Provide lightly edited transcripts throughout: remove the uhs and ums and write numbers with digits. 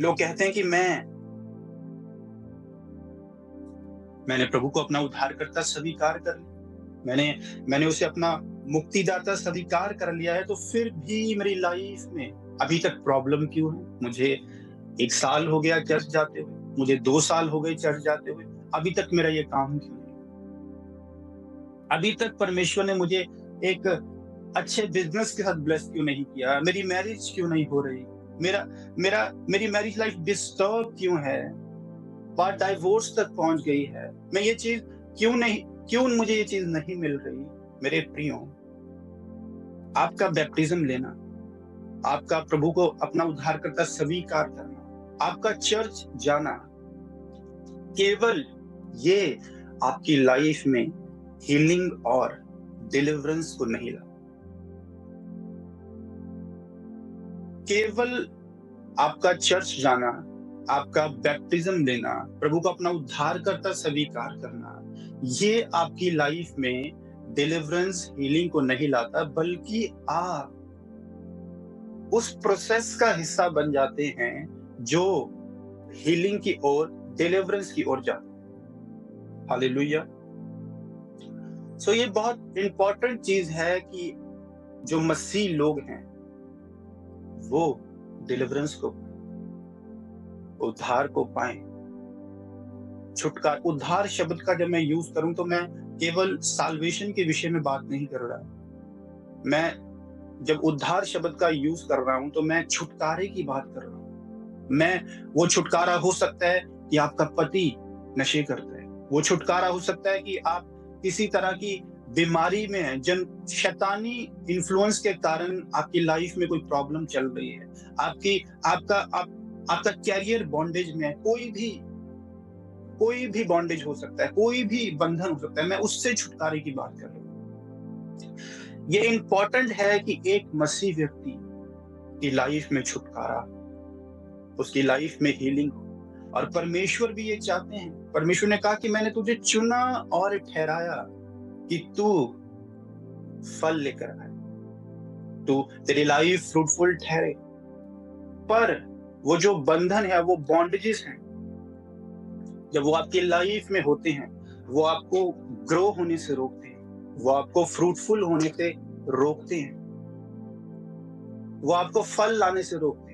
लोग कहते हैं कि मैंने प्रभु को अपना उद्धारकर्ता स्वीकार कर लिया, मैंने उसे अपना मुक्तिदाता स्वीकार कर लिया है, तो फिर भी मेरी लाइफ में अभी तक प्रॉब्लम क्यों है? मुझे 1 साल हो गया चर्च जाते हुए, मुझे 2 साल हो गए चर्च जाते हुए, अभी तक मेरा ये काम क्यों नहीं? अभी तक परमेश्वर ने मुझे एक अच्छे बिज़नेस के साथ ब्लेस क्यों नहीं किया? मेरी मैरिज क्यों नहीं हो रही? मेरा मेरा मेरी मैरिज लाइफ डिस्टर्ब क्यों है? बात डाइवोर्स तक पहुँच गई है। मैं ये चीज़ क्यों मुझे ये चीज़ नहीं मिल रही? मेरे प्रियो, आपका बैप्टिज़्म लेना, आपका प्रभु को अपना उद्धारकर्ता स्वीकार करना, आपका चर्च जाना, केवल ये आपकी लाइफ में हीलिंग और डिलीवरेंस को नहीं ला। केवल आपका चर्च जाना, आपका बैप्टिज्म लेना, प्रभु को अपना उद्धारकर्ता स्वीकार करना, ये आपकी लाइफ में डिलीवरेंस, हीलिंग को नहीं लाता, बल्कि आप उस प्रोसेस का हिस्सा बन जाते हैं जो हीलिंग की ओर, डिलीवरेंस की ओर जाता है। हालेलुया। सो ये बहुत इंपॉर्टेंट चीज है कि जो मसीह लोग हैं वो डिलीवरेंस को, उद्धार को पाएं। छुटकारा, उद्धार शब्द का जब मैं यूज करूं तो मैं केवल साल्वेशन के विषय में बात नहीं कर रहा। मैं जब उद्धार शब्द का यूज कर रहा हूं तो मैं छुटकारे की बात कर रहा हूं। वो छुटकारा हो सकता है कि आपका पति नशे करता है, वो छुटकारा हो सकता है कि आप किसी तरह की बीमारी में हैं, शैतानी इन्फ्लुएंस के कारण आपकी लाइफ में कोई प्रॉब्लम चल रही है, आपका कैरियर बॉन्डेज में है, कोई भी बॉन्डेज हो सकता है, कोई भी बंधन हो सकता है, मैं उससे छुटकारे की बात कर रहा हूँ। ये इंपॉर्टेंट है कि एक मसीह व्यक्ति की लाइफ में छुटकारा, उसकी लाइफ में हीलिंग हो, और परमेश्वर भी ये चाहते हैं। परमेश्वर ने कहा कि मैंने तुझे चुना और ठहराया कि तू फल लेकर आए, तेरी लाइफ फ्रूटफुल ठहरे। पर वो जो बंधन है, वो बॉन्डेजेस हैं, जब वो आपकी लाइफ में होते हैं, वो आपको ग्रो होने से रोकते हैं, वो आपको फ्रूटफुल होने से रोकते हैं, वो आपको फल लाने से रोकते हैं।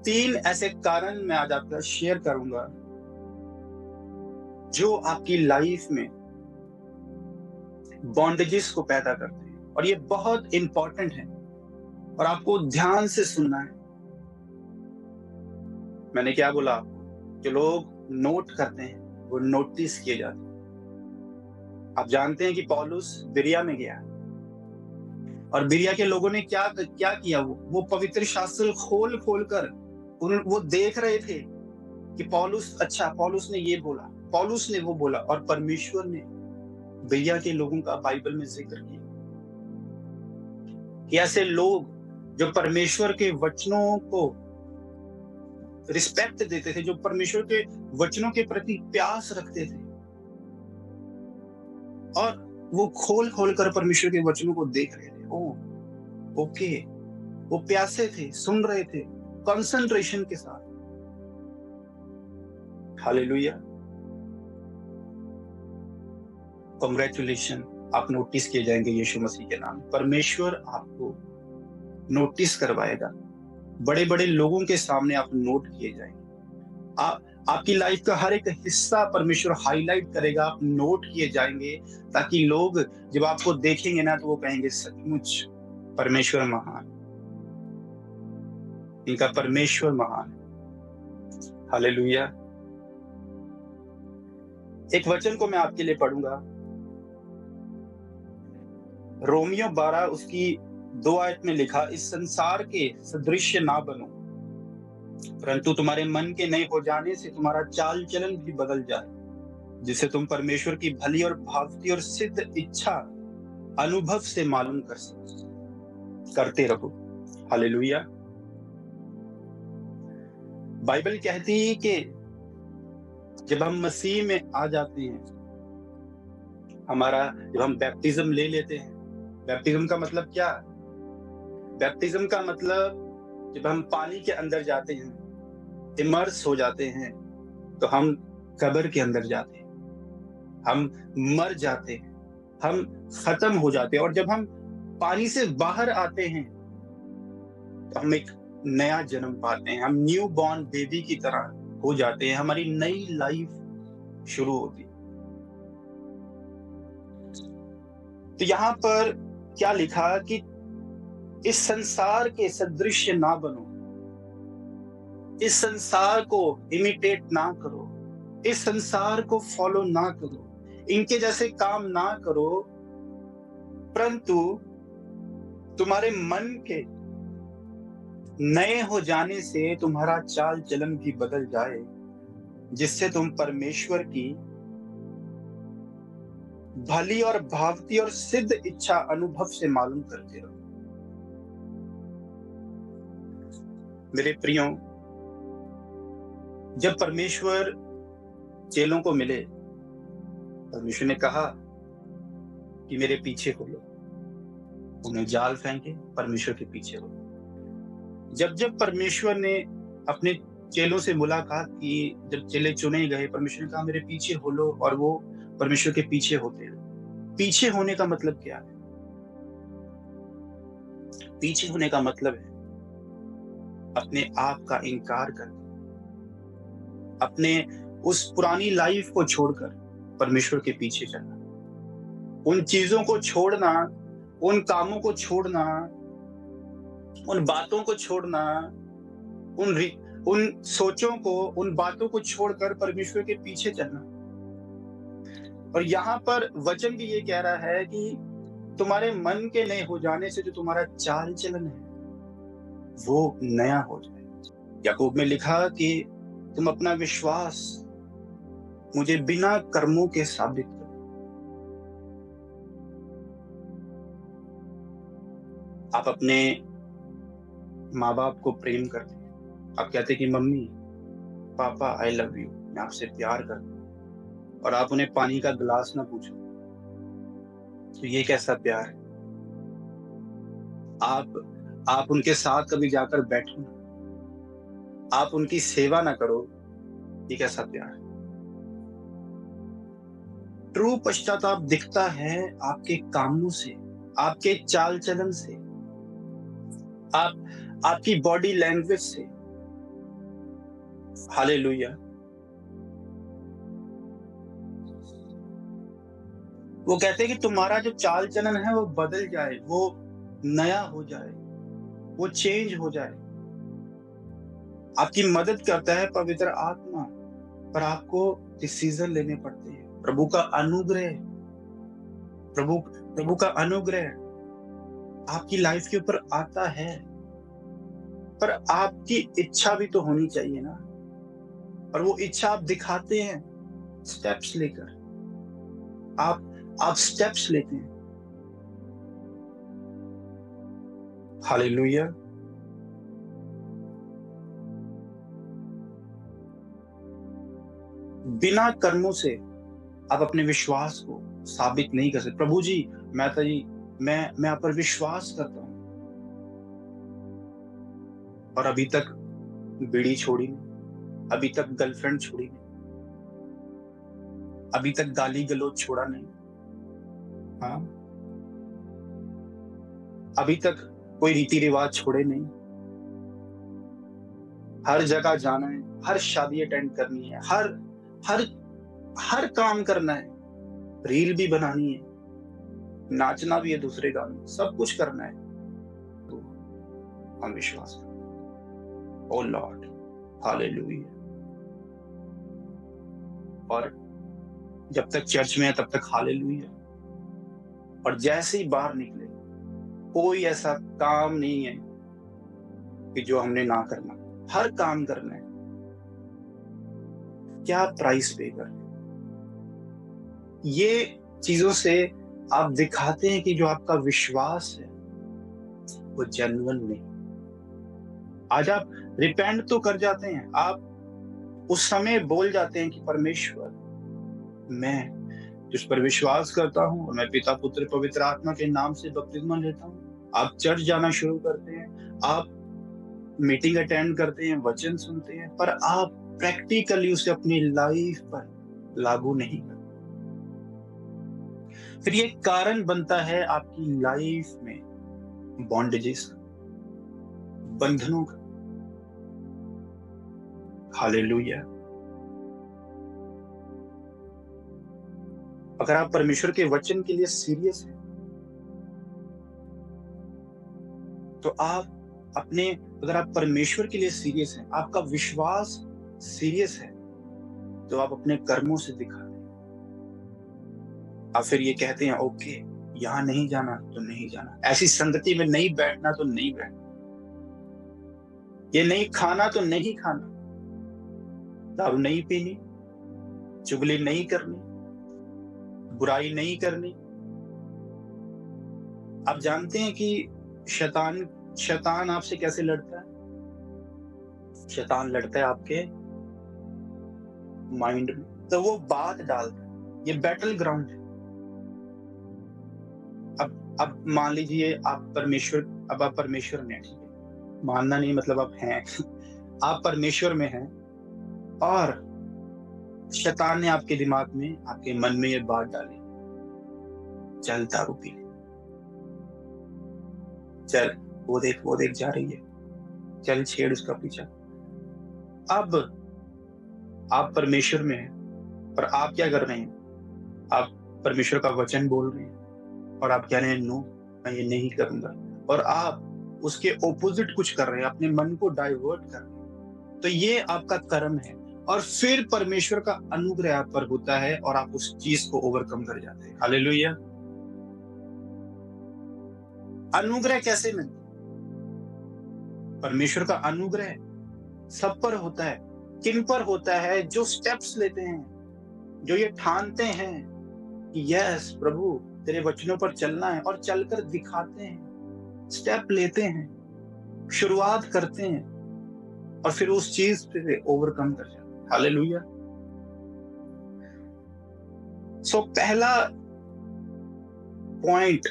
3 ऐसे कारण मैं आज आपके साथ शेयर करूंगा जो आपकी लाइफ में बॉन्डेजेस को पैदा करते हैं, और ये बहुत इंपॉर्टेंट है और आपको ध्यान से सुनना है। मैंने क्या बोला आपको? जो लोग नोट करते हैं वो नोटिस किए जाते हैं। आप जानते हैं कि पौलुस बिरिया में गया और बिरिया के लोगों ने क्या किया? वो पवित्र शास्त्र खोल कर वो देख रहे थे कि पौलुस ने ये बोला, पौलुस ने वो बोला, और परमेश्वर ने बिरिया के लोगों का बाइबल में जिक्र किया कि ऐसे लोग जो परमेश्वर के वचनों को रिस्पेक्ट देते थे, जो परमेश्वर के वचनों के प्रति प्यास रखते थे, और वो खोल कर परमेश्वर के वचनों को देख रहे थे। ओके, वो प्यासे थे, सुन रहे थे कंसंट्रेशन के साथ। हालेलुया। कांग्रेचुलेशन, आप नोटिस किए जाएंगे यीशु मसीह के नाम। परमेश्वर आपको नोटिस करवाएगा, बड़े बड़े लोगों के सामने आप नोट किए जाएंगे। आपकी लाइफ का हर एक हिस्सा परमेश्वर हाईलाइट करेगा, आप नोट किए जाएंगे, ताकि लोग जब आपको देखेंगे ना तो वो कहेंगे सचमुच परमेश्वर महान, इनका परमेश्वर महान। हालेलुया। एक वचन को मैं आपके लिए पढ़ूंगा, रोमियो 12 उसकी 2 आयत में लिखा, इस संसार के सदृश्य ना बनो, परंतु तुम्हारे मन के नए हो जाने से तुम्हारा चाल चलन भी बदल जाए, जिससे तुम परमेश्वर की भली और भावती और सिद्ध इच्छा अनुभव से मालूम करते रहो। हालेलुया। बाइबल कहती है कि जब हम मसीह में आ जाते हैं, जब हम बैप्टिज्म ले लेते हैं, बैप्टिज्म का मतलब क्या? बैप्टिज्म का मतलब जब हम पानी के अंदर जाते हैं, इमर्स हो जाते हैं, तो हम कब्र के अंदर जाते हैं, हम मर जाते हैं, हम खत्म हो जाते हैं। और जब हम पानी से बाहर आते हैं तो हम एक नया जन्म पाते हैं, हम न्यू बॉर्न बेबी की तरह हो जाते हैं, हमारी नई लाइफ शुरू होती है। तो यहाँ पर क्या लिखा कि इस संसार के सदृश्य ना बनो, इस संसार को इमिटेट ना करो, इस संसार को फॉलो ना करो, इनके जैसे काम ना करो, परंतु तुम्हारे मन के नए हो जाने से तुम्हारा चाल चलन भी बदल जाए, जिससे तुम परमेश्वर की भली और भावती और सिद्ध इच्छा अनुभव से मालूम करते रहो। मेरे प्रियो, जब परमेश्वर चेलों को मिले, परमेश्वर ने कहा कि मेरे पीछे हो लो, उन्हें जाल फेंके, परमेश्वर के पीछे हो लो। जब जब परमेश्वर ने अपने चेलों से मुलाकात की, जब चेले चुने गए, परमेश्वर ने कहा मेरे पीछे हो लो, और वो परमेश्वर के पीछे होते हैं। पीछे होने का मतलब क्या है? पीछे होने का मतलब है अपने आप का इनकार करना, अपने उस पुरानी लाइफ को छोड़कर परमेश्वर के पीछे चलना, उन चीजों को छोड़ना, उन कामों को छोड़ना, उन बातों को छोड़ना, उन सोचों को, उन बातों को छोड़कर परमेश्वर के पीछे चलना। और यहाँ पर वचन भी ये कह रहा है कि तुम्हारे मन के नए हो जाने से जो तुम्हारा चाल चलन है वो नया हो जाए। याकूब में लिखा कि तुम अपना विश्वास मुझे बिना कर्मों के साबित करो। आप अपने माँ बाप को प्रेम करते हैं, आप कहते हैं कि mummy papa I love you, मैं आपसे प्यार करता हूं, और आप उन्हें पानी का गिलास ना पूछो, तो ये कैसा प्यार है? आप उनके साथ कभी जाकर बैठो ना, आप उनकी सेवा ना करो, ये कैसा प्यार है? ट्रू पश्चाताप दिखता है आपके कामों से, आपके चाल चलन से, आपकी बॉडी लैंग्वेज से। हालेलुया। वो कहते हैं कि तुम्हारा जो चाल चलन है वो बदल जाए, वो नया हो जाए, वो चेंज हो जाए। आपकी मदद करता है पवित्र आत्मा, पर आपको डिसीजन लेने पड़ते हैं। प्रभु का अनुग्रह, प्रभु का अनुग्रह आपकी लाइफ के ऊपर आता है, पर आपकी इच्छा भी तो होनी चाहिए ना। और वो इच्छा आप दिखाते हैं स्टेप्स लेकर, आप स्टेप्स लेते हैं। हालेलुया। बिना कर्मों से आप अपने विश्वास को साबित नहीं कर सकते। प्रभु जी, मैं आप पर विश्वास करता हूं, और अभी तक बीड़ी छोड़ी नहीं, अभी तक गर्लफ्रेंड छोड़ी नहीं, अभी तक गाली गलौज छोड़ा नहीं, हाँ, अभी तक कोई रीति रिवाज छोड़े नहीं, हर जगह जाना है, हर शादी अटेंड करनी है, हर काम करना है, रील भी बनानी है, नाचना भी है दूसरे गाने, सब कुछ करना है, तो हम विश्वास करें। ओ लॉर्ड, हालेलुया। और जब तक चर्च में है तब तक हालेलुया, और जैसे ही बाहर निकले कोई ऐसा काम नहीं है कि जो हमने ना करना, हर काम करना है। क्या प्राइस पे कर, ये चीजों से आप दिखाते हैं कि जो आपका विश्वास है वो जेन्युइन नहीं। आज आप रिपेंट तो कर जाते हैं, आप उस समय बोल जाते हैं कि परमेश्वर, मैं जिस पर विश्वास करता हूं और मैं पिता पुत्र पवित्र आत्मा के नाम से बपतिस्मा लेता हूं, आप चर्च जाना शुरू करते हैं, आप मीटिंग अटेंड करते हैं, वचन सुनते हैं, पर आप प्रैक्टिकली उसे अपनी लाइफ पर लागू नहीं करते। फिर ये कारण बनता है आपकी लाइफ में बॉन्डेजेस का, बंधनों का। हालेलुया। अगर आप परमेश्वर के वचन के लिए सीरियस हैं, तो आप अपने अगर आप परमेश्वर के लिए सीरियस हैं, आपका विश्वास सीरियस है, तो आप अपने कर्मों से दिखाते हैं। आप फिर ये कहते हैं, ओके, यहां नहीं जाना तो नहीं जाना, ऐसी संगति में नहीं बैठना तो नहीं बैठना, ये नहीं खाना तो नहीं खाना, दारू नहीं पीनी, चुगली नहीं करनी, बुराई नहीं करनी। आप जानते हैं कि शैतान आपसे कैसे लड़ता है? शैतान लड़ता है आपके माइंड में, तो वो बात डालता है, ये बैटल ग्राउंड है। अब मान लीजिए आप परमेश्वर में हैं, ठीक है, मानना नहीं मतलब आप हैं आप परमेश्वर में हैं, और शैतान ने आपके दिमाग में, आपके मन में ये बात डाली, चल दारू पी ले, चल वो देख जा रही है, चल छेड़ उसका पीछा। अब आप परमेश्वर में हैं, पर आप क्या कर रहे हैं? आप परमेश्वर का वचन बोल रहे हैं, और आप कह रहे हैं, नो, मैं ये नहीं करूंगा, और आप उसके ओपोजिट कुछ कर रहे हैं, अपने मन को डाइवर्ट कर रहे हैं। तो ये आपका कर्म है, और फिर परमेश्वर का अनुग्रह आप पर होता है, और आप उस चीज को ओवरकम कर जाते हैं। हालेलुया। अनुग्रह कैसे मिलता? परमेश्वर का अनुग्रह सब पर होता है। किन पर होता है? जो स्टेप्स लेते हैं, जो ये ठानते हैं कि यस प्रभु तेरे वचनों पर चलना है, और चलकर दिखाते हैं, स्टेप लेते हैं, शुरुआत करते हैं, और फिर उस चीज पे ओवरकम कर जाते हैं। हालेलुया। सो पहला पॉइंट,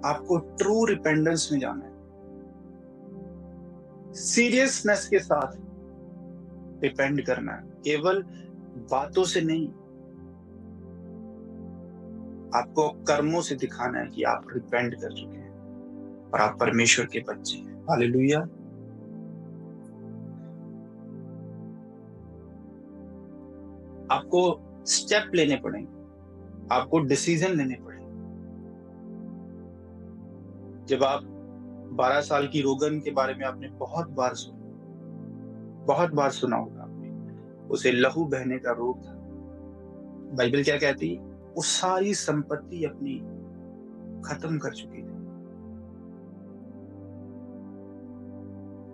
आपको ट्रू रिपेंडेंस में जाना है, सीरियसनेस के साथ डिपेंड करना है, केवल बातों से नहीं। आपको कर्मों से दिखाना है कि आप रिपेंड कर चुके हैं और आप परमेश्वर के बच्चे हैं। हालेलुया। आपको स्टेप लेने पड़ेंगे, आपको डिसीजन लेने पड़ेंगे। जब आप 12 साल की रोगन के बारे में आपने बहुत बार सुना होगा आपने, उसे लहू बहने का रोग था। बाइबल क्या कहती है? वो सारी संपत्ति अपनी खत्म कर चुकी थी।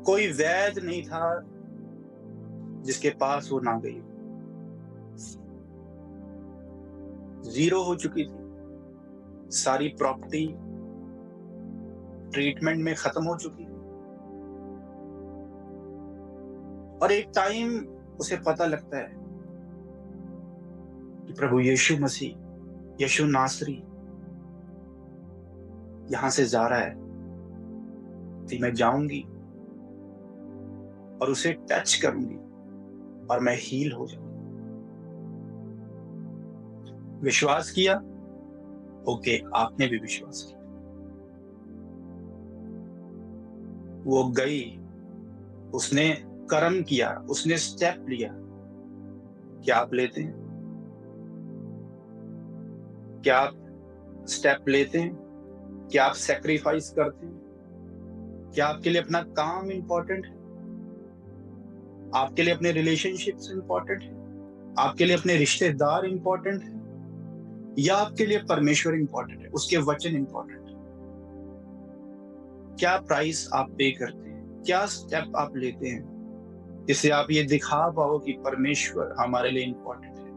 कोई वैद्य नहीं था जिसके पास वो ना गई। जीरो हो चुकी थी, सारी प्रॉपर्टी ट्रीटमेंट में खत्म हो चुकी थी, और एक टाइम उसे पता लगता है कि प्रभु यीशु मसीह, यीशु नासरी यहां से जा रहा है, तो मैं जाऊंगी और उसे टच करूंगी और मैं हील हो जाऊंगी। विश्वास किया? ओके, आपने भी विश्वास किया। वो गई, उसने कर्म किया, उसने स्टेप लिया। क्या आप लेते हैं? क्या आप स्टेप लेते हैं? क्या आप सैक्रिफाइस करते हैं? क्या आपके लिए अपना काम इंपॉर्टेंट है? आपके लिए अपने रिलेशनशिप्स इंपॉर्टेंट है? आपके लिए अपने रिश्तेदार इंपॉर्टेंट है? या आपके लिए परमेश्वर इंपॉर्टेंट है, उसके वचन इंपॉर्टेंट है? क्या प्राइस आप पे करते हैं? क्या स्टेप आप लेते हैं जिससे आप ये दिखा पाओ कि परमेश्वर हमारे लिए इंपॉर्टेंट है?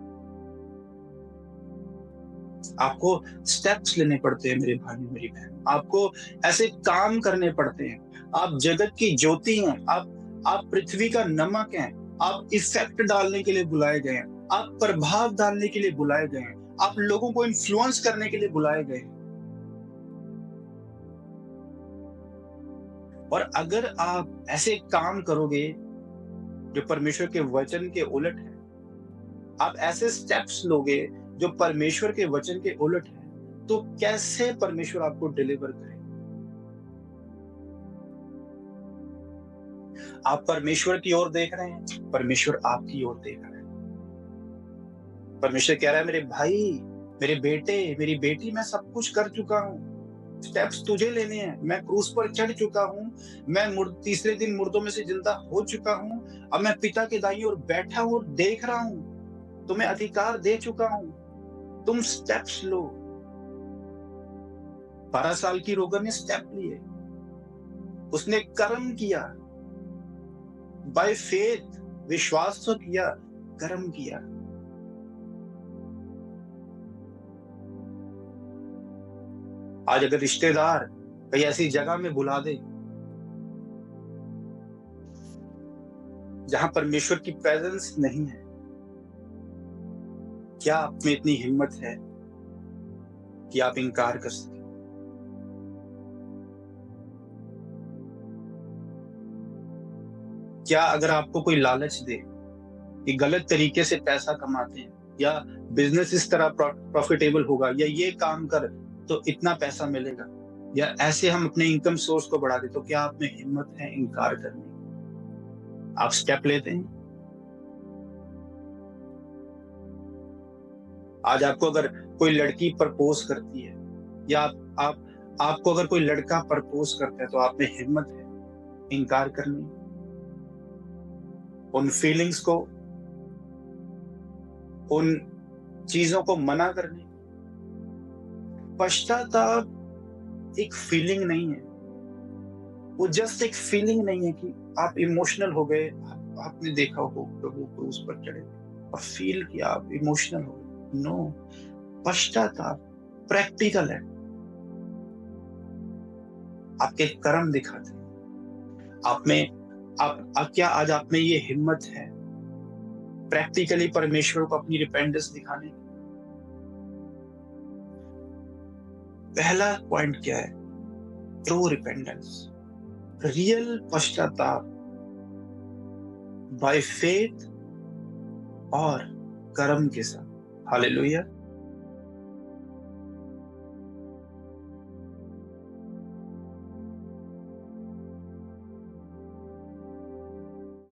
आपको स्टेप्स लेने पड़ते हैं मेरे भाई मेरी बहन, आपको ऐसे काम करने पड़ते हैं। आप जगत की ज्योति हैं, आप पृथ्वी का नमक हैं, आप इफेक्ट डालने के लिए बुलाए गए हैं, आप प्रभाव डालने के लिए बुलाए गए हैं, आप लोगों को इन्फ्लुएंस करने के लिए बुलाए गए हैं। अगर आप ऐसे काम करोगे जो परमेश्वर के वचन के उलट है, आप ऐसे स्टेप्स लोगे जो परमेश्वर के वचन के उलट है, तो कैसे परमेश्वर आपको डिलीवर करे? आप परमेश्वर की ओर देख रहे हैं, परमेश्वर आपकी ओर देख रहा है। परमेश्वर कह रहा है, मेरे भाई, मेरे बेटे, मेरी बेटी, मैं सब कुछ कर चुका हूँ। स्टेप्स तुझे लेने हैं। मैं क्रूस पर चढ़ चुका हूँ। मैं तीसरे दिन मुर्दों में से जिंदा हो चुका हूँ। अब मैं पिता के दाईं ओर बैठा हूँ और देख रहा हूँ। तुम्हें अधिकार दे चुका हूँ। तुम स्टेप्स लो। 12 साल की रोगन ने स्टेप लिए। उसने कर्म किया। बाय फेथ, विश्वास तो किया, कर्म किया। आज अगर रिश्तेदार कहीं ऐसी जगह में बुला दे जहां परमेश्वर की प्रेजेंस नहीं है, क्या आप में इतनी हिम्मत है कि आप इनकार कर सके? क्या अगर आपको कोई लालच दे कि गलत तरीके से पैसा कमाते हैं, या बिजनेस इस तरह प्रॉफिटेबल होगा, या ये काम कर तो इतना पैसा मिलेगा, या ऐसे हम अपने इनकम सोर्स को बढ़ा दे, तो क्या आप में हिम्मत है इनकार करने की? आप स्टेप लेते हैं? आज आपको अगर कोई लड़की प्रपोज करती है, या आपको अगर कोई लड़का प्रपोज करता है, तो आप में हिम्मत है इनकार करने की? उन फीलिंग्स को, उन चीजों को मना करने की? पश्चाताप एक फीलिंग नहीं है। वो जस्ट एक फीलिंग नहीं है कि आप इमोशनल हो गए। आपने देखा हो प्रभु क्रूस पर चढ़े और फील किया, आप इमोशनल हो गए। नो, पश्चाताप प्रैक्टिकल है। आपके कर्म दिखाते हैं। आप में क्या आज आप में ये हिम्मत है प्रैक्टिकली परमेश्वर को अपनी रिपेंडेंस दिखाने की? पहला पॉइंट क्या है? ट्रू रिपेंडेंस, रियल पश्चाताप, बाय फेथ और कर्म के साथ। हालेलुया।